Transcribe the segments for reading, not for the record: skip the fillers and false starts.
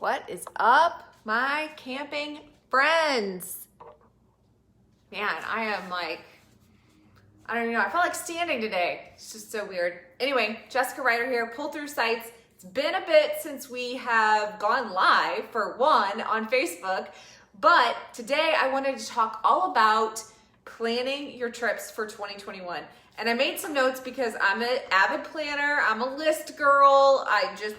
What is up, my camping friends? Man, I am like, I don't even know, I felt like standing today. It's just so weird. Anyway, Jessica Ryder here, Pull Through Sites. It's been a bit since we have gone live, for one, on Facebook, but today I wanted to talk all about planning your trips for 2021. And I made some notes because I'm an avid planner, I'm a list girl,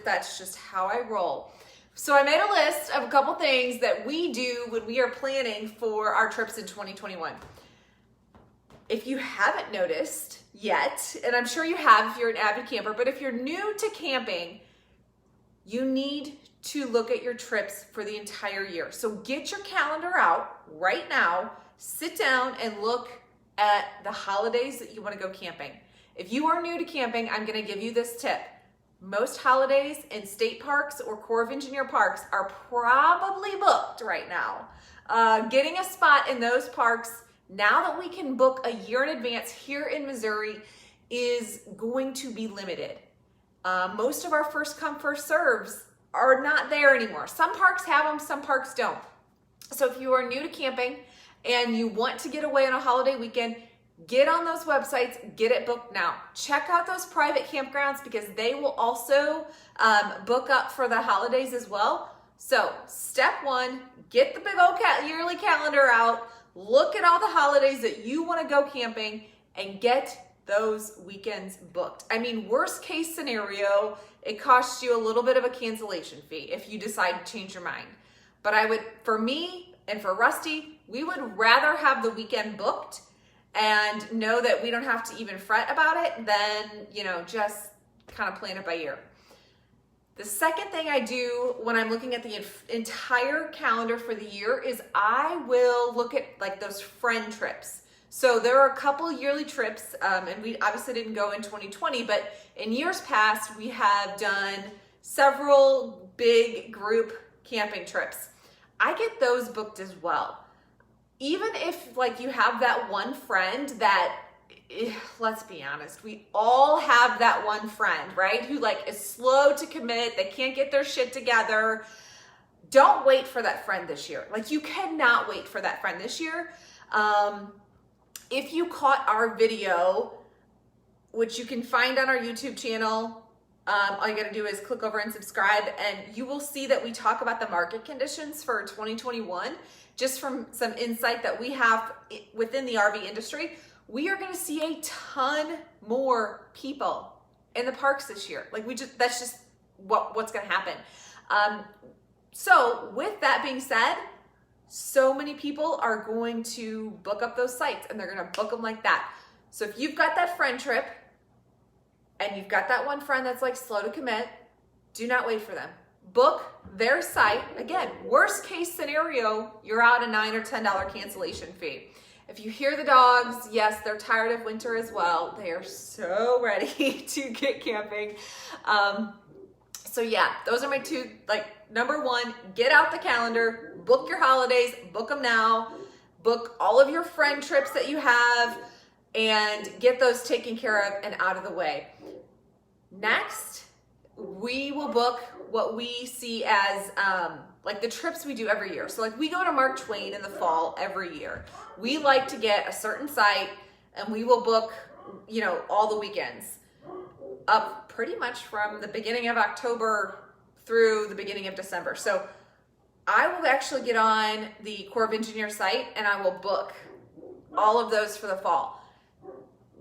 that's just how I roll. So I made a list of a couple things that we do when we are planning for our trips in 2021. If you haven't noticed yet, and I'm sure you have if you're an avid camper, but if you're new to camping, you need to look at your trips for the entire year. So get your calendar out right now, sit down and look at the holidays that you want to go camping. If you are new to camping, I'm going to give you this tip. Most holidays in state parks or Corps of Engineer parks are probably booked right now. Getting a spot in those parks, now that we can book a year in advance here in Missouri, is going to be limited. Most of our first come, first serves are not there anymore. Some parks have them, some parks don't. So if you are new to camping and you want to get away on a holiday weekend, get on those websites, get it booked now. Check out those private campgrounds because they will also book up for the holidays as well. So step one, get the big old yearly calendar out, look at all the holidays that you want to go camping and get those weekends booked. I mean, worst case scenario, it costs you a little bit of a cancellation fee if you decide to change your mind. But for me and for Rusty, we would rather have the weekend booked and know that we don't have to even fret about it than, just kind of plan it by ear. The second thing I do when I'm looking at the entire calendar for the year is I will look at like those friend trips. So there are a couple yearly trips, and we obviously didn't go in 2020, but in years past, we have done several big group camping trips. I get those booked as well. Even if like you have that one friend that, let's be honest, we all have that one friend, right? Who like is slow to commit, they can't get their shit together. Don't wait for that friend this year. Like you cannot wait for that friend this year. If you caught our video, which you can find on our YouTube channel, all you gotta do is click over and subscribe, and you will see that we talk about the market conditions for 2021, just from some insight that we have within the RV industry. We are gonna see a ton more people in the parks this year. That's just what's gonna happen. So with that being said, so many people are going to book up those sites and they're gonna book them like that. So if you've got that friend trip and you've got that one friend that's like slow to commit, do not wait for them. Book their site. Again, worst case scenario, you're out a $9 or $10 cancellation fee. If you hear the dogs, yes, they're tired of winter as well. They are so ready to get camping. So yeah, those are my two, number one, get out the calendar, book your holidays, book them now, book all of your friend trips that you have, and get those taken care of and out of the way. Next, we will book what we see as the trips we do every year. So we go to Mark Twain in the fall every year. We like to get a certain site and we will book, all the weekends up pretty much from the beginning of October through the beginning of December. So I will actually get on the Corps of Engineer site and I will book all of those for the fall.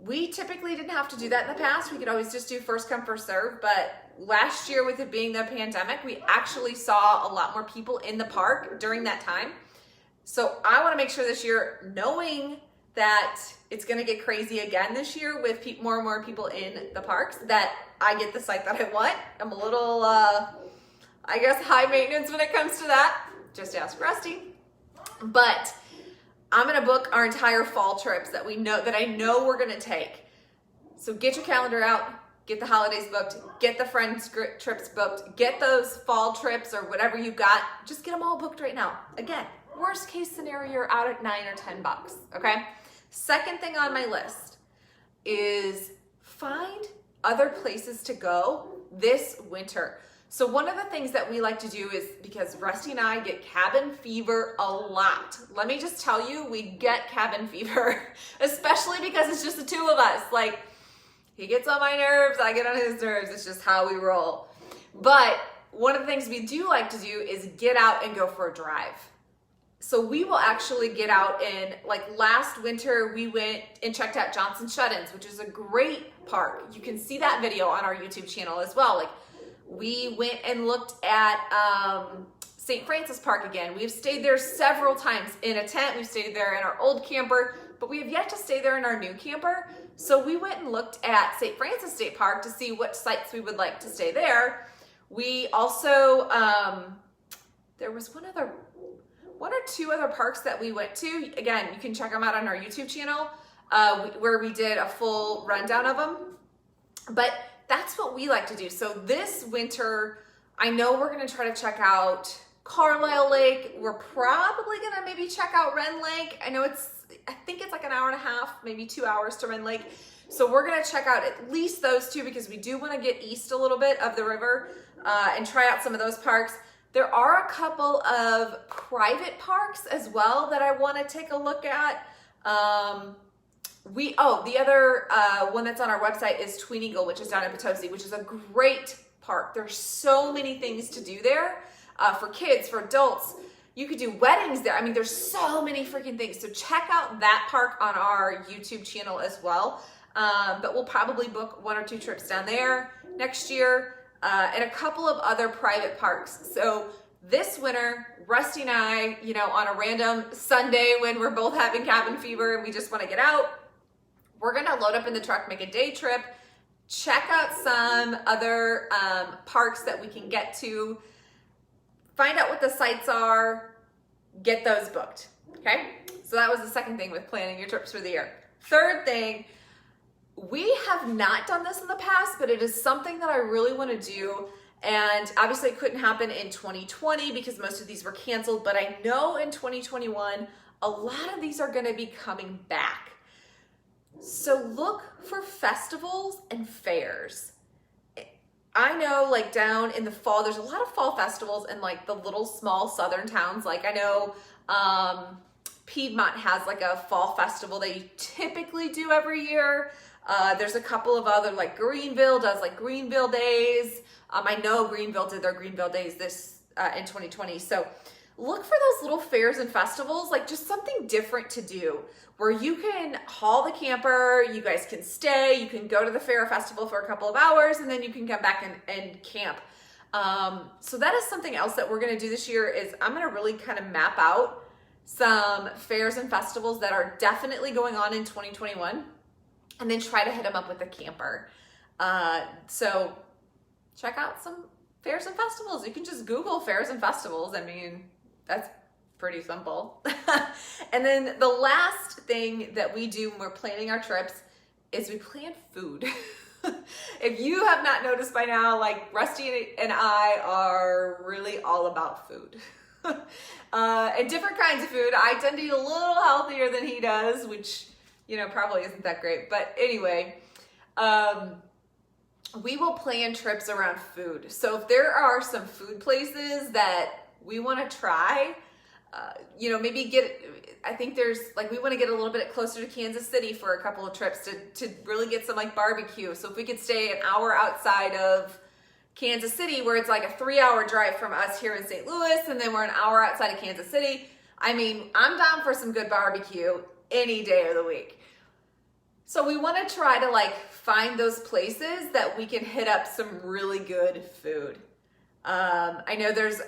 We typically didn't have to do that in the past. We could always just do first come, first serve. But last year, with it being the pandemic, we actually saw a lot more people in the park during that time. So I want to make sure this year, knowing that it's going to get crazy again this year with more and more people in the parks, that I get the site that I want. I'm a little, high maintenance when it comes to that. Just ask Rusty. But I'm gonna book our entire fall trips that I know we're gonna take. So get your calendar out, get the holidays booked, get the friends trips booked, get those fall trips or whatever you've got, just get them all booked right now. Again, worst case scenario, you're out at $9 or $10, okay? Second thing on my list is find other places to go this winter. So one of the things that we like to do is, because Rusty and I get cabin fever a lot. Let me just tell you, we get cabin fever, especially because it's just the two of us. Like, he gets on my nerves, I get on his nerves. It's just how we roll. But one of the things we do like to do is get out and go for a drive. So we will actually get out in, like last winter, we went and checked out Johnson Shut-ins, which is a great park. You can see that video on our YouTube channel as well. Like, we went and looked at St. Francis Park again. We've stayed there several times in a tent. We've stayed there in our old camper, but we have yet to stay there in our new camper. So we went and looked at St. Francis State Park to see what sites we would like to stay there. We also, there was one or two other parks that we went to. Again, you can check them out on our YouTube channel, where we did a full rundown of them. But that's what we like to do. So this winter, I know we're gonna try to check out Carlisle Lake. We're probably gonna maybe check out Rend Lake. I think it's like an hour and a half, maybe 2 hours to Rend Lake. So we're gonna check out at least those two, because we do wanna get east a little bit of the river and try out some of those parks. There are a couple of private parks as well that I wanna take a look at. The other one that's on our website is Tween Eagle, which is down in Potosi, which is a great park. There's so many things to do there for kids, for adults. You could do weddings there. I mean, there's so many freaking things. So check out that park on our YouTube channel as well. But we'll probably book 1 or 2 trips down there next year, and a couple of other private parks. So this winter, Rusty and I, on a random Sunday when we're both having cabin fever and we just want to get out, we're gonna load up in the truck, make a day trip, check out some other parks that we can get to, find out what the sites are, get those booked, okay? So that was the second thing with planning your trips for the year. Third thing, we have not done this in the past, but it is something that I really wanna do. And obviously it couldn't happen in 2020 because most of these were canceled, but I know in 2021, a lot of these are gonna be coming back. So look for festivals and fairs. I know, like, down in the fall, there's a lot of fall festivals in like the little small southern towns. Like, I know Piedmont has like a fall festival they typically do every year. There's a couple of other, like Greenville does like Greenville Days. I know Greenville did their Greenville Days in 2020. So look for those little fairs and festivals, like just something different to do, where you can haul the camper, you guys can stay, you can go to the fair or festival for a couple of hours, and then you can come back and camp. So that is something else that we're gonna do this year. Is I'm gonna really kind of map out some fairs and festivals that are definitely going on in 2021, and then try to hit them up with a camper. So check out some fairs and festivals. You can just Google fairs and festivals. I mean, that's pretty simple. And then the last thing that we do when we're planning our trips is we plan food. If you have not noticed by now, like, Rusty and I are really all about food. And different kinds of food. I tend to eat a little healthier than he does, which, probably isn't that great. But anyway, we will plan trips around food. So if there are some food places that we want to try, maybe I think there's, like, we want to get a little bit closer to Kansas City for a couple of trips to really get some, like, barbecue. So if we could stay an hour outside of Kansas City, where it's like a 3-hour drive from us here in St. Louis, and then we're an hour outside of Kansas City, I mean, I'm down for some good barbecue any day of the week. So we want to try to, like, find those places that we can hit up some really good food. I know there's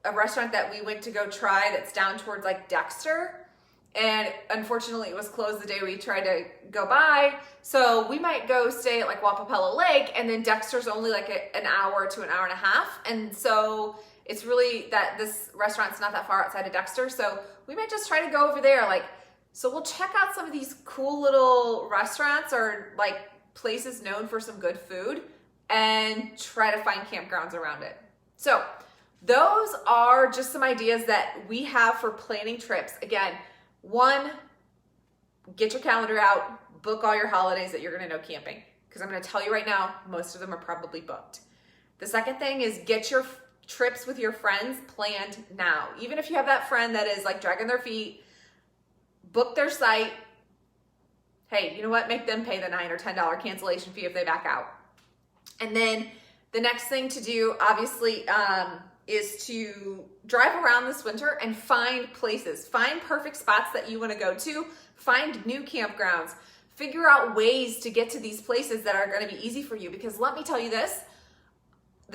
a restaurant that we went to go try that's down towards, like, Dexter, and unfortunately it was closed the day we tried to go by. So we might go stay at, like, Wapapella Lake, and then Dexter's only like an hour to an hour and a half. And so it's really that this restaurant's not that far outside of Dexter. So we might just try to go over there. Like, so we'll check out some of these cool little restaurants or, like, places known for some good food and try to find campgrounds around it. So those are just some ideas that we have for planning trips. Again, 1, get your calendar out, book all your holidays that you're gonna know camping. Because I'm gonna tell you right now, most of them are probably booked. The second thing is get your trips with your friends planned now. Even if you have that friend that is like dragging their feet, book their site. Hey, you know what? Make them pay the $9 or $10 cancellation fee if they back out. And then the next thing to do, obviously, is to drive around this winter and find places. Find perfect spots that you want to go to. Find new campgrounds. Figure out ways to get to these places that are going to be easy for you. Because let me tell you this,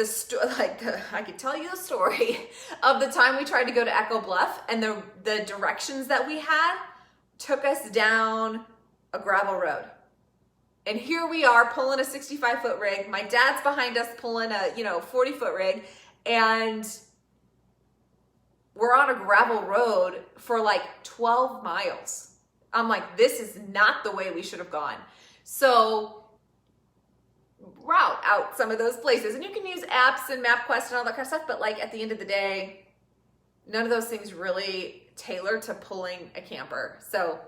I could tell you the story of the time we tried to go to Echo Bluff, and the directions that we had took us down a gravel road. And here we are pulling a 65-foot rig. My dad's behind us pulling a 40-foot rig, and we're on a gravel road for like 12 miles. I'm like, this is not the way we should have gone. So route out some of those places. And you can use apps and MapQuest and all that kind of stuff, but like at the end of the day, none of those things really tailor to pulling a camper. So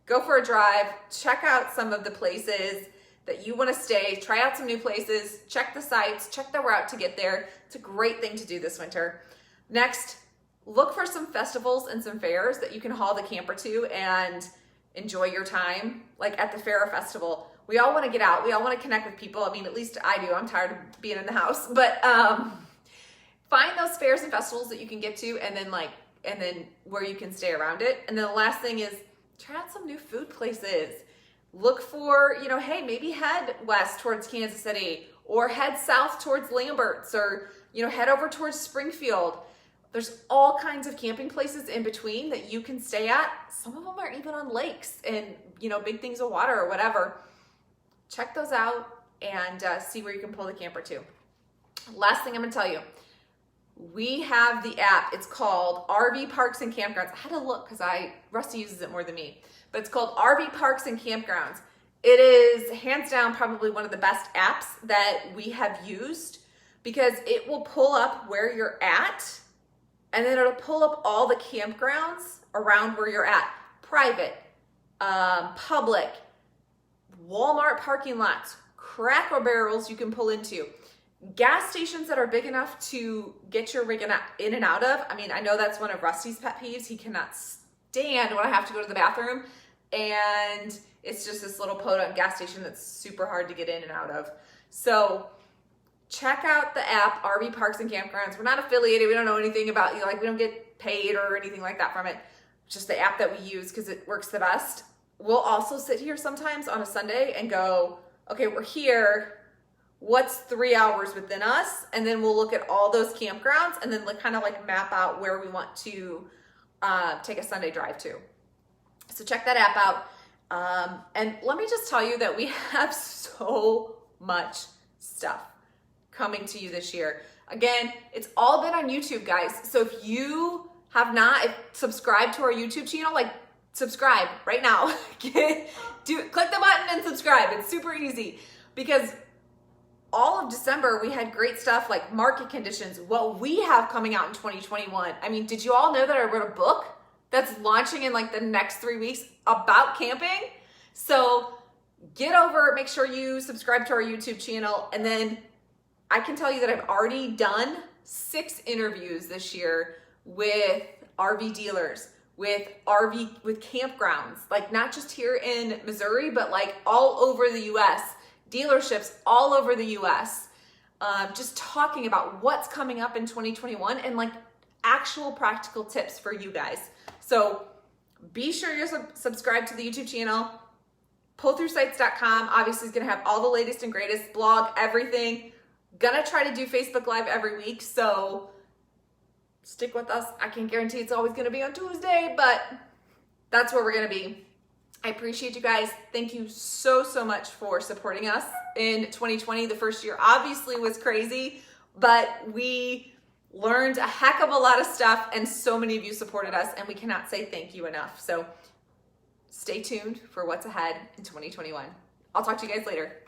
go for a drive, check out some of the places that you want to stay, try out some new places, check the sites, check the route to get there. It's a great thing to do this winter. Next, look for some festivals and some fairs that you can haul the camper to and enjoy your time, like at the fair or festival. We all want to get out. We all want to connect with people. I mean, at least I do. I'm tired of being in the house, but find those fairs and festivals that you can get to, and then where you can stay around it. And then the last thing is try out some new food places. Look for, hey, maybe head west towards Kansas City, or head south towards Lambert's, or, head over towards Springfield. There's all kinds of camping places in between that you can stay at. Some of them are even on lakes and, big things of water or whatever. Check those out and see where you can pull the camper to. Last thing I'm gonna tell you, we have the app. It's called RV Parks and Campgrounds. I had to look because Rusty uses it more than me, but it's called RV Parks and Campgrounds. It is hands down probably one of the best apps that we have used, because it will pull up where you're at, and then it'll pull up all the campgrounds around where you're at. Private, public, Walmart parking lots, Cracker Barrels you can pull into, gas stations that are big enough to get your rig in and out of. I mean, I know that's one of Rusty's pet peeves. He cannot stand when I have to go to the bathroom, and it's just this little podunk gas station that's super hard to get in and out of. So check out the app, RV Parks and Campgrounds. We're not affiliated. We don't know anything about, we don't get paid or anything like that from it. It's just the app that we use because it works the best. We'll also sit here sometimes on a Sunday and go, okay, we're here. What's 3 hours within us? And then we'll look at all those campgrounds and then kind of map out where we want to take a Sunday drive to. So check that app out. And let me just tell you that we have so much stuff coming to you this year. Again, it's all been on YouTube, guys. So if you have not subscribed to our YouTube channel, subscribe right now. Click the button and subscribe. It's super easy, because all of December we had great stuff like market conditions, what we have coming out in 2021. I mean, did you all know that I wrote a book that's launching in the next 3 weeks about camping? So get over, make sure you subscribe to our YouTube channel. And then I can tell you that I've already done 6 interviews this year with RV dealers, with campgrounds, not just here in Missouri, but all over the US, dealerships all over the US, just talking about what's coming up in 2021 and actual practical tips for you guys. So be sure you're subscribed to the YouTube channel. PullThroughSites.com obviously is gonna have all the latest and greatest, blog, everything. Gonna try to do Facebook Live every week, so stick with us. I can't guarantee it's always gonna be on Tuesday, but that's where we're gonna be. I appreciate you guys. Thank you so, so much for supporting us in 2020. The first year obviously was crazy, but we learned a heck of a lot of stuff, and so many of you supported us, and we cannot say thank you enough. So stay tuned for what's ahead in 2021. I'll talk to you guys later.